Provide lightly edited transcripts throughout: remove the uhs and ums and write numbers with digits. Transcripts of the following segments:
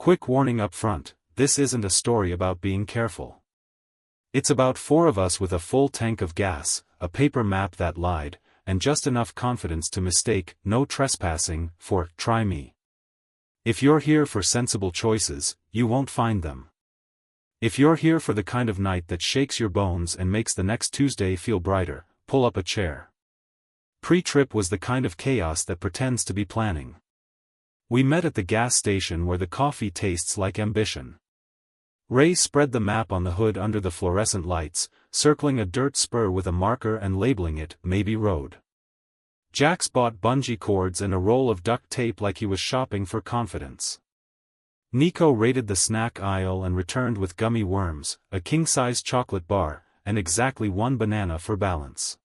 Quick warning up front, this isn't a story about being careful. It's about four of us with a full tank of gas, a paper map that lied, and just enough confidence to mistake "no trespassing" for "try me." If you're here for sensible choices, you won't find them. If you're here for the kind of night that shakes your bones and makes the next Tuesday feel brighter, pull up a chair. Pre-trip was the kind of chaos that pretends to be planning. We met at the gas station where the coffee tastes like ambition. Ray spread the map on the hood under the fluorescent lights, circling a dirt spur with a marker and labeling it Maybe Road. Jax bought bungee cords and a roll of duct tape like he was shopping for confidence. Nico raided the snack aisle and returned with gummy worms, a king-size chocolate bar, and exactly one banana for balance.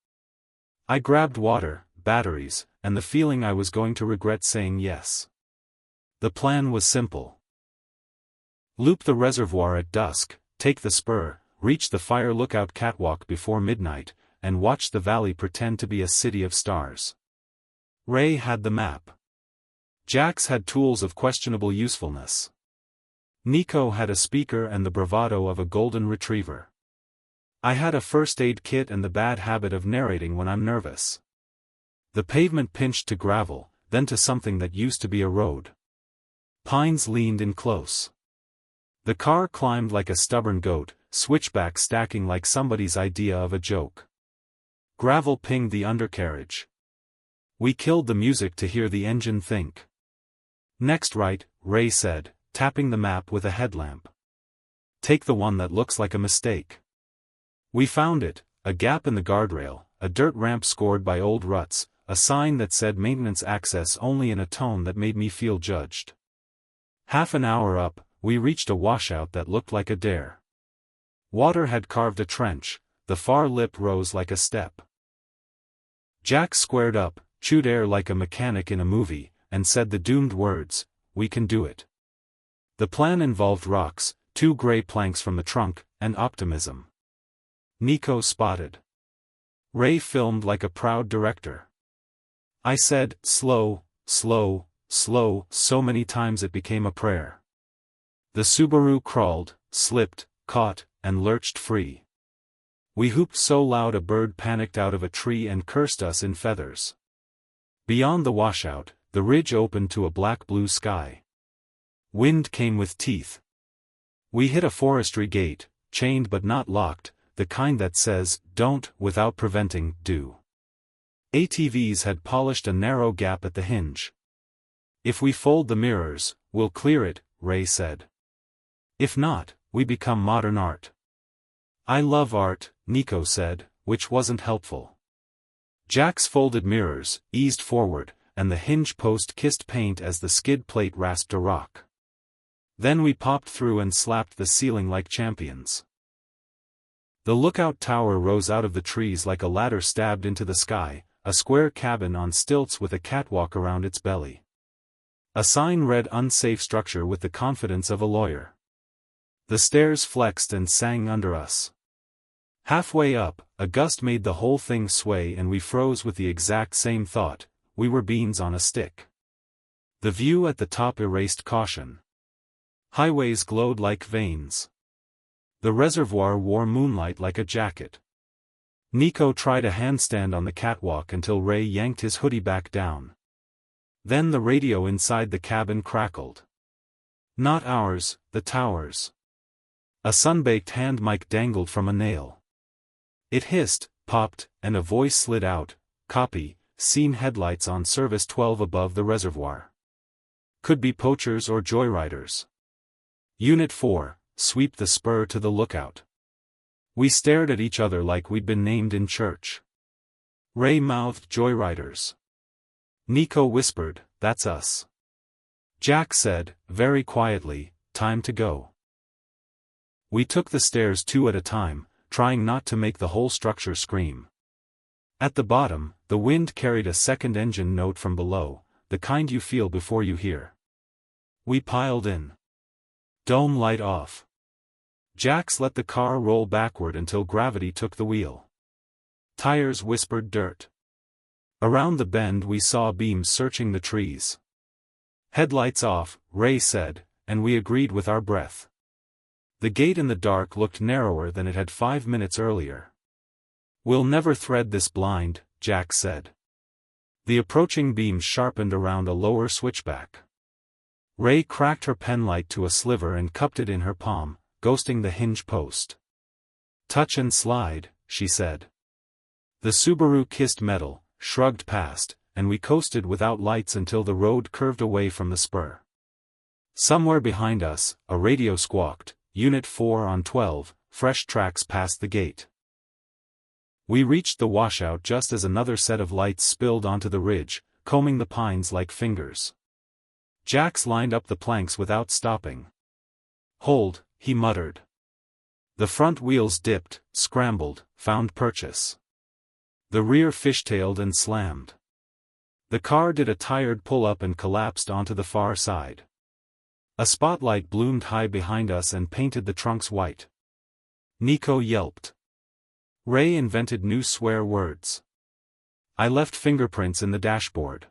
I grabbed water, batteries, and the feeling I was going to regret saying yes. The plan was simple. Loop the reservoir at dusk, take the spur, reach the fire lookout catwalk before midnight, and watch the valley pretend to be a city of stars. Ray had the map. Jax had tools of questionable usefulness. Nico had a speaker and the bravado of a golden retriever. I had a first aid kit and the bad habit of narrating when I'm nervous. The pavement pinched to gravel, then to something that used to be a road. Pines leaned in close. The car climbed like a stubborn goat, switchback stacking like somebody's idea of a joke. Gravel pinged the undercarriage. We killed the music to hear the engine think. Next right, Ray said, tapping the map with a headlamp. Take the one that looks like a mistake. We found it, a gap in the guardrail, a dirt ramp scored by old ruts, a sign that said maintenance access only in a tone that made me feel judged. Half an hour up, we reached a washout that looked like a dare. Water had carved a trench, the far lip rose like a step. Jax squared up, chewed air like a mechanic in a movie, and said the doomed words, "We can do it." The plan involved rocks, 2 gray planks from the trunk, and optimism. Nico spotted. Ray filmed like a proud director. I said, "Slow, slow, slow," so many times it became a prayer. The Subaru crawled, slipped, caught, and lurched free. We hooped so loud a bird panicked out of a tree and cursed us in feathers. Beyond the washout, the ridge opened to a black-blue sky. Wind came with teeth. We hit a forestry gate, chained but not locked, the kind that says, "Don't," without preventing, "Do." ATVs had polished a narrow gap at the hinge. "If we fold the mirrors, we'll clear it," Ray said. "If not, we become modern art." "I love art," Nico said, which wasn't helpful. Jax folded mirrors, eased forward, and the hinge post kissed paint as the skid plate rasped a rock. Then we popped through and slapped the ceiling like champions. The lookout tower rose out of the trees like a ladder stabbed into the sky, a square cabin on stilts with a catwalk around its belly. A sign read "Unsafe Structure" with the confidence of a lawyer. The stairs flexed and sang under us. Halfway up, a gust made the whole thing sway and we froze with the exact same thought, we were beans on a stick. The view at the top erased caution. Highways glowed like veins. The reservoir wore moonlight like a jacket. Nico tried a handstand on the catwalk until Ray yanked his hoodie back down. Then the radio inside the cabin crackled. Not ours, the tower's. A sun-baked hand mic dangled from a nail. It hissed, popped, and a voice slid out, "Copy, seen headlights on service 12 above the reservoir. Could be poachers or joyriders. Unit 4, sweep the spur to the lookout." We stared at each other like we'd been named in church. Ray mouthed, "Joyriders." Nico whispered, "That's us." Jax said, very quietly, "Time to go." We took the stairs 2 at a time, trying not to make the whole structure scream. At the bottom, the wind carried a second engine note from below, the kind you feel before you hear. We piled in. Dome light off. Jax let the car roll backward until gravity took the wheel. Tires whispered dirt. Around the bend we saw beams searching the trees. "Headlights off," Ray said, and we agreed with our breath. The gate in the dark looked narrower than it had 5 minutes earlier. "We'll never thread this blind," Jack said. The approaching beam sharpened around a lower switchback. Ray cracked her penlight to a sliver and cupped it in her palm, ghosting the hinge post. "Touch and slide," she said. The Subaru kissed metal, shrugged past, and we coasted without lights until the road curved away from the spur. Somewhere behind us, a radio squawked, "Unit 4 on 12, fresh tracks past the gate." We reached the washout just as another set of lights spilled onto the ridge, combing the pines like fingers. Jax lined up the planks without stopping. "Hold," he muttered. The front wheels dipped, scrambled, found purchase. The rear fishtailed and slammed. The car did a tired pull-up and collapsed onto the far side. A spotlight bloomed high behind us and painted the trunks white. Nico yelped. Ray invented new swear words. I left fingerprints in the dashboard.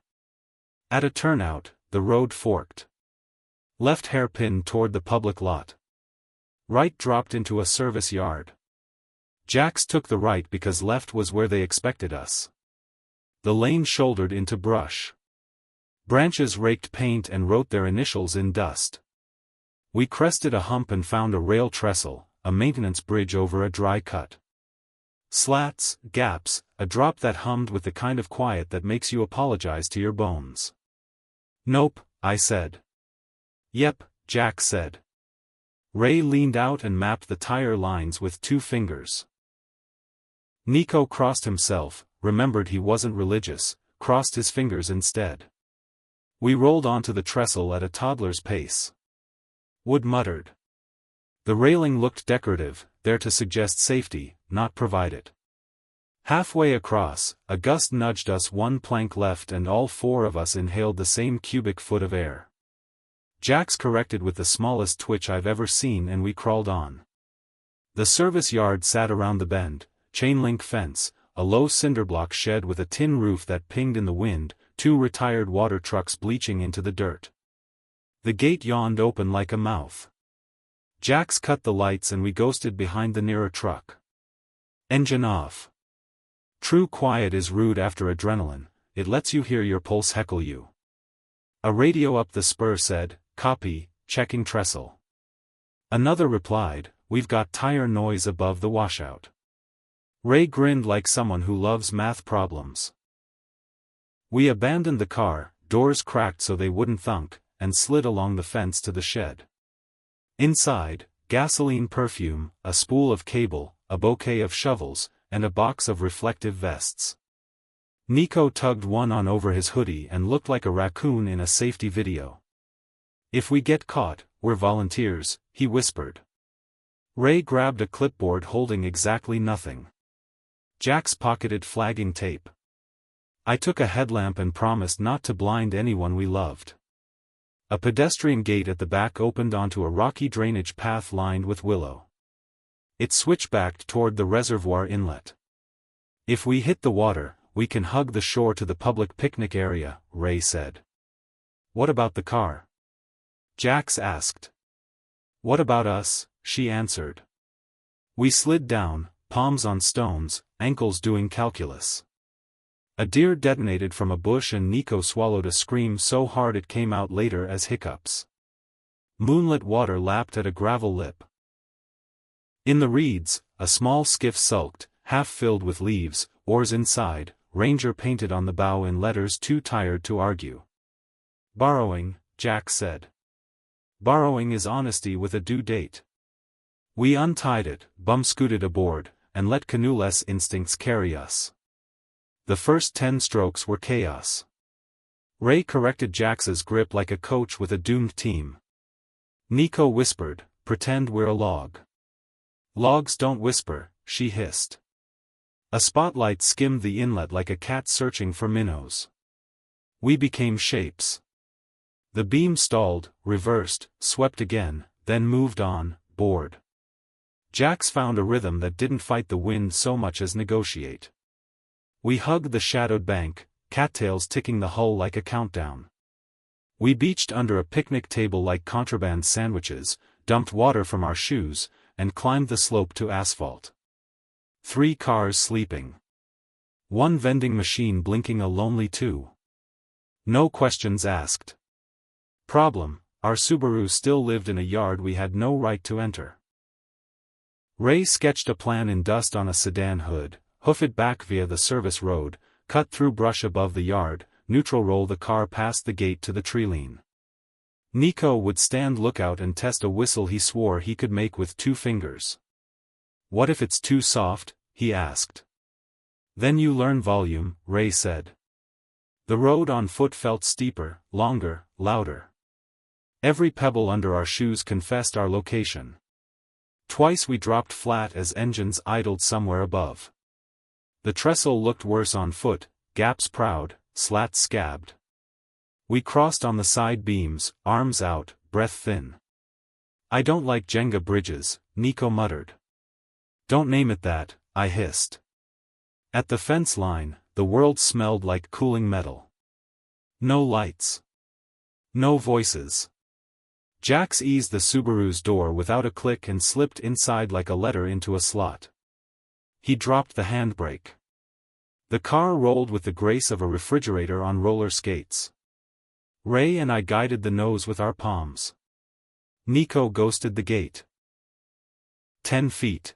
At a turnout, the road forked. Left hairpin toward the public lot. Right dropped into a service yard. Jax took the right because left was where they expected us. The lane shouldered into brush. Branches raked paint and wrote their initials in dust. We crested a hump and found a rail trestle, a maintenance bridge over a dry cut. Slats, gaps, a drop that hummed with the kind of quiet that makes you apologize to your bones. "Nope," I said. "Yep," Jack said. Ray leaned out and mapped the tire lines with 2 fingers. Nico crossed himself, remembered he wasn't religious, crossed his fingers instead. We rolled onto the trestle at a toddler's pace. Wood muttered. The railing looked decorative, there to suggest safety, not provide it. Halfway across, a gust nudged us 1 plank left and all 4 of us inhaled the same cubic foot of air. Jax corrected with the smallest twitch I've ever seen and we crawled on. The service yard sat around the bend, chain-link fence, a low cinderblock shed with a tin roof that pinged in the wind, 2 retired water trucks bleaching into the dirt. The gate yawned open like a mouth. Jax cut the lights and we ghosted behind the nearer truck. Engine off. True quiet is rude after adrenaline, it lets you hear your pulse heckle you. A radio up the spur said, "Copy, checking trestle." Another replied, "We've got tire noise above the washout." Ray grinned like someone who loves math problems. We abandoned the car, doors cracked so they wouldn't thunk, and slid along the fence to the shed. Inside, gasoline perfume, a spool of cable, a bouquet of shovels, and a box of reflective vests. Nico tugged one on over his hoodie and looked like a raccoon in a safety video. "If we get caught, we're volunteers," he whispered. Ray grabbed a clipboard holding exactly nothing. Jax pocketed flagging tape. I took a headlamp and promised not to blind anyone we loved. A pedestrian gate at the back opened onto a rocky drainage path lined with willow. It switchbacked toward the reservoir inlet. "If we hit the water, we can hug the shore to the public picnic area," Ray said. "What about the car?" Jax asked. "What about us?" she answered. We slid down, palms on stones, ankles doing calculus. A deer detonated from a bush and Nico swallowed a scream so hard it came out later as hiccups. Moonlit water lapped at a gravel lip. In the reeds, a small skiff sulked, half filled with leaves, oars inside, Ranger painted on the bow in letters too tired to argue. "Borrowing," Jack said. "Borrowing is honesty with a due date." We untied it, bum-scooted aboard, and let canoeless instincts carry us. The first 10 strokes were chaos. Ray corrected Jax's grip like a coach with a doomed team. Nico whispered, "Pretend we're a log." "Logs don't whisper," she hissed. A spotlight skimmed the inlet like a cat searching for minnows. We became shapes. The beam stalled, reversed, swept again, then moved on, bored. Jax found a rhythm that didn't fight the wind so much as negotiate. We hugged the shadowed bank, cattails ticking the hull like a countdown. We beached under a picnic table like contraband sandwiches, dumped water from our shoes, and climbed the slope to asphalt. 3 cars sleeping. One vending machine blinking a lonely 2. No questions asked. Problem: our Subaru still lived in a yard we had no right to enter. Ray sketched a plan in dust on a sedan hood, hoof it back via the service road, cut through brush above the yard, neutral roll the car past the gate to the treeline. Nico would stand lookout and test a whistle he swore he could make with 2 fingers. What if it's too soft? He asked. Then you learn volume, Ray said. The road on foot felt steeper, longer, louder. Every pebble under our shoes confessed our location. Twice we dropped flat as engines idled somewhere above. The trestle looked worse on foot, gaps proud, slats scabbed. We crossed on the side beams, arms out, breath thin. I don't like Jenga bridges, Nico muttered. Don't name it that, I hissed. At the fence line, the world smelled like cooling metal. No lights. No voices. Jax eased the Subaru's door without a click and slipped inside like a letter into a slot. He dropped the handbrake. The car rolled with the grace of a refrigerator on roller skates. Ray and I guided the nose with our palms. Nico ghosted the gate. 10 feet.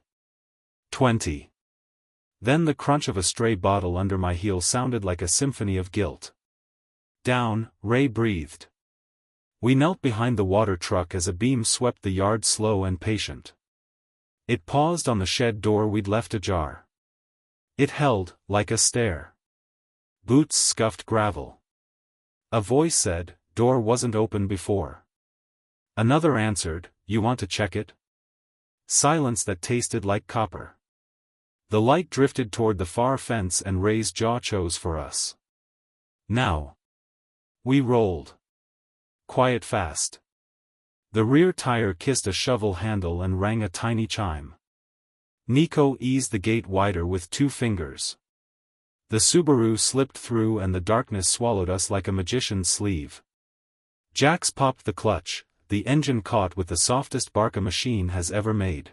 20. Then the crunch of a stray bottle under my heel sounded like a symphony of guilt. Down, Ray breathed. We knelt behind the water truck as a beam swept the yard slow and patient. It paused on the shed door we'd left ajar. It held, like a stare. Boots scuffed gravel. A voice said, door wasn't open before. Another answered, you want to check it? Silence that tasted like copper. The light drifted toward the far fence and Ray's jaw chose for us. Now. We rolled. Quiet fast. The rear tire kissed a shovel handle and rang a tiny chime. Nico eased the gate wider with 2 fingers. The Subaru slipped through and the darkness swallowed us like a magician's sleeve. Jax popped the clutch, the engine caught with the softest bark a machine has ever made.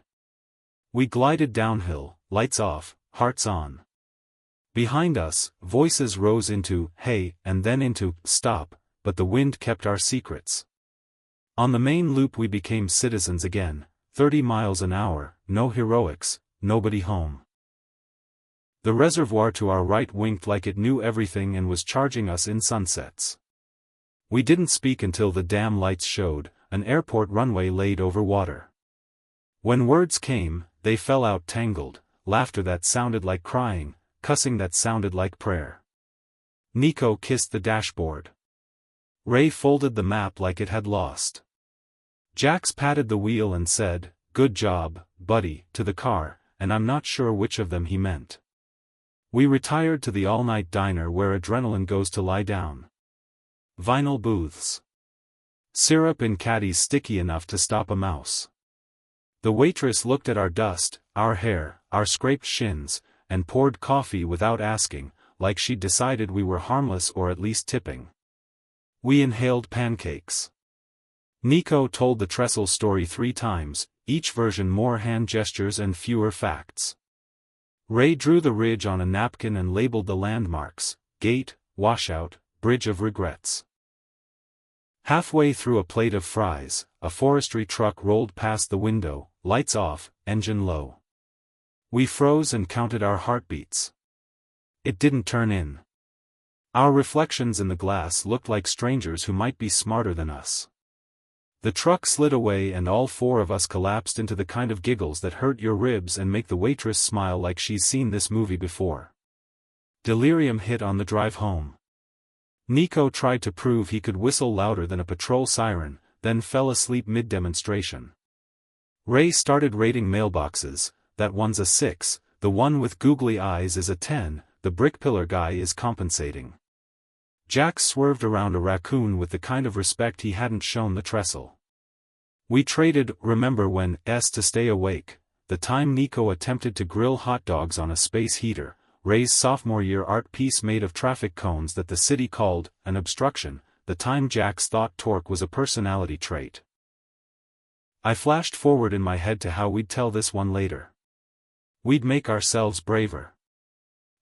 We glided downhill, lights off, hearts on. Behind us, voices rose into, hey, and then into, stop, but the wind kept our secrets. On the main loop we became citizens again, 30 miles an hour, no heroics, nobody home. The reservoir to our right winked like it knew everything and was charging us in sunsets. We didn't speak until the damn lights showed, an airport runway laid over water. When words came, they fell out tangled, laughter that sounded like crying, cussing that sounded like prayer. Nico kissed the dashboard. Ray folded the map like it had lost. Jax patted the wheel and said, good job, buddy, to the car, and I'm not sure which of them he meant. We retired to the all-night diner where adrenaline goes to lie down. Vinyl booths. Syrup in caddies sticky enough to stop a mouse. The waitress looked at our dust, our hair, our scraped shins, and poured coffee without asking, like she'd decided we were harmless or at least tipping. We inhaled pancakes. Nico told the trestle story 3 times, each version more hand gestures and fewer facts. Ray drew the ridge on a napkin and labeled the landmarks, gate, washout, bridge of regrets. Halfway through a plate of fries, a forestry truck rolled past the window, lights off, engine low. We froze and counted our heartbeats. It didn't turn in. Our reflections in the glass looked like strangers who might be smarter than us. The truck slid away and all 4 of us collapsed into the kind of giggles that hurt your ribs and make the waitress smile like she's seen this movie before. Delirium hit on the drive home. Nico tried to prove he could whistle louder than a patrol siren, then fell asleep mid-demonstration. Ray started rating mailboxes, that one's a 6, the one with googly eyes is a 10, the brick pillar guy is compensating. Jax swerved around a raccoon with the kind of respect he hadn't shown the trestle. We traded, remember when, to stay awake, the time Nico attempted to grill hot dogs on a space heater, Ray's sophomore year art piece made of traffic cones that the city called an obstruction, the time Jax thought torque was a personality trait. I flashed forward in my head to how we'd tell this one later. We'd make ourselves braver.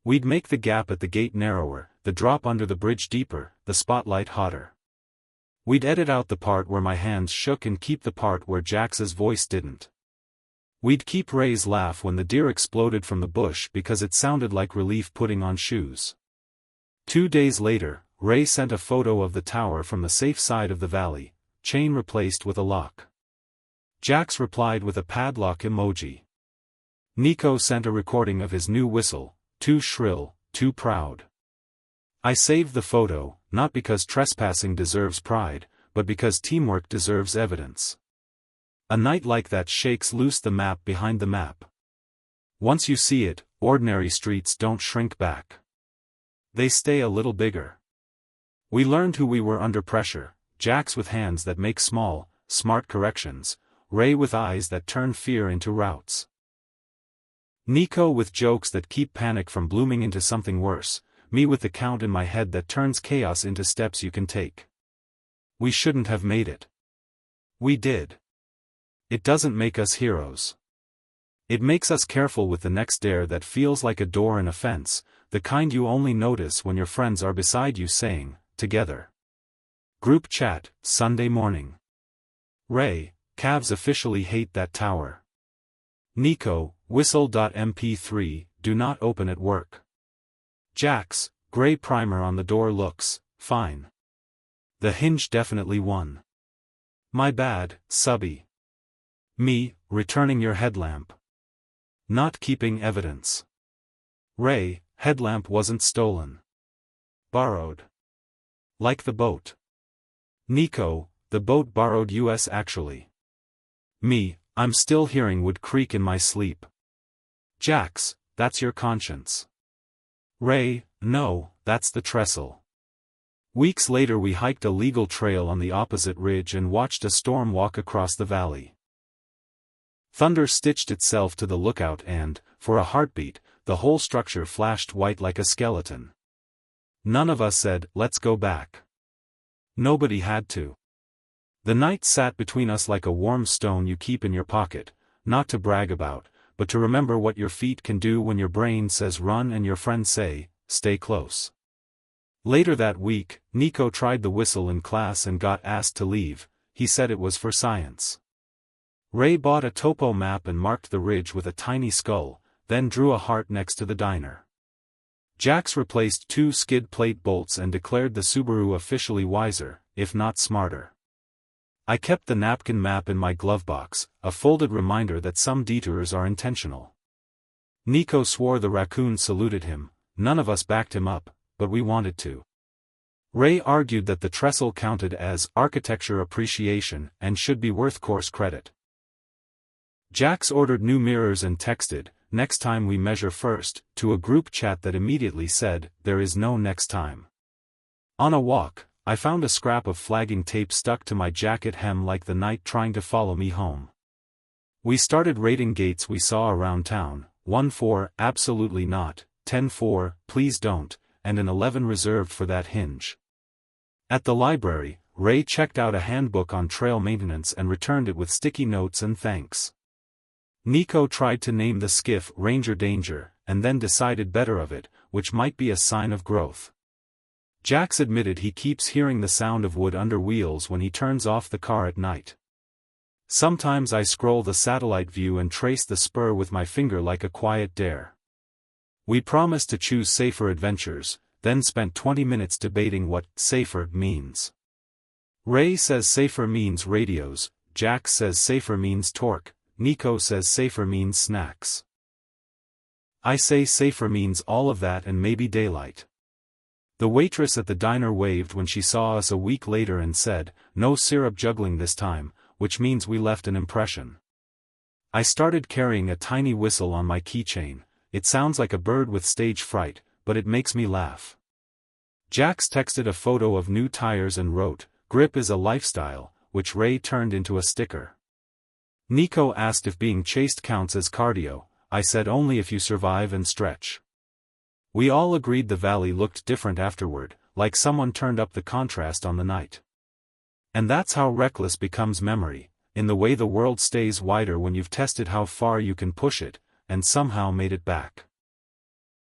We'd make the gap at the gate narrower, the drop under the bridge deeper, the spotlight hotter. We'd edit out the part where my hands shook and keep the part where Jax's voice didn't. We'd keep Ray's laugh when the deer exploded from the bush because it sounded like relief putting on shoes. 2 days later, Ray sent a photo of the tower from the safe side of the valley, chain replaced with a lock. Jax replied with a padlock emoji. Nico sent a recording of his new whistle, too shrill, too proud. I saved the photo, not because trespassing deserves pride, but because teamwork deserves evidence. A night like that shakes loose the map behind the map. Once you see it, ordinary streets don't shrink back. They stay a little bigger. We learned who we were under pressure, Jax with hands that make small, smart corrections, Ray with eyes that turn fear into routes. Nico with jokes that keep panic from blooming into something worse, me with the count in my head that turns chaos into steps you can take. We shouldn't have made it. We did. It doesn't make us heroes. It makes us careful with the next dare that feels like a door in a fence, the kind you only notice when your friends are beside you saying, together. Group chat, Sunday morning. Ray, Cavs officially hate that tower. Nico, whistle.mp3, do not open at work. Jax, gray primer on the door looks fine. The hinge definitely won. My bad, subby. Me, returning your headlamp. Not keeping evidence. Ray, headlamp wasn't stolen. Borrowed. Like the boat. Nico, the boat borrowed us actually. Me, I'm still hearing Wood Creek in my sleep. Jax, that's your conscience. Ray, no, that's the trestle. Weeks later we hiked a legal trail on the opposite ridge and watched a storm walk across the valley. Thunder stitched itself to the lookout and, for a heartbeat, the whole structure flashed white like a skeleton. None of us said, let's go back. Nobody had to. The night sat between us like a warm stone you keep in your pocket, not to brag about, but to remember what your feet can do when your brain says run and your friends say, stay close. Later that week, Nico tried the whistle in class and got asked to leave. He said it was for science. Ray bought a topo map and marked the ridge with a tiny skull, then drew a heart next to the diner. Jax replaced 2 skid plate bolts and declared the Subaru officially wiser, if not smarter. I kept the napkin map in my glove box, a folded reminder that some detours are intentional. Nico swore the raccoon saluted him, none of us backed him up, but we wanted to. Ray argued that the trestle counted as architecture appreciation and should be worth course credit. Jax ordered new mirrors and texted, next time we measure first, to a group chat that immediately said, there is no next time. On a walk, I found a scrap of flagging tape stuck to my jacket hem like the night trying to follow me home. We started rating gates we saw around town, 1-4, absolutely not, 10-4, please don't, and an 11 reserved for that hinge. At the library, Ray checked out a handbook on trail maintenance and returned it with sticky notes and thanks. Nico tried to name the skiff Ranger Danger, and then decided better of it, which might be a sign of growth. Jax admitted he keeps hearing the sound of wood under wheels when he turns off the car at night. Sometimes I scroll the satellite view and trace the spur with my finger like a quiet dare. We promised to choose safer adventures, then spent 20 minutes debating what safer means. Ray says safer means radios, Jax says safer means torque, Nico says safer means snacks. I say safer means all of that and maybe daylight. The waitress at the diner waved when she saw us a week later and said, no syrup juggling this time, which means we left an impression. I started carrying a tiny whistle on my keychain. It sounds like a bird with stage fright, but it makes me laugh. Jax texted a photo of new tires and wrote, grip is a lifestyle, which Ray turned into a sticker. Nico asked if being chased counts as cardio. I said only if you survive and stretch. We all agreed the valley looked different afterward, like someone turned up the contrast on the night. And that's how reckless becomes memory, in the way the world stays wider when you've tested how far you can push it, and somehow made it back.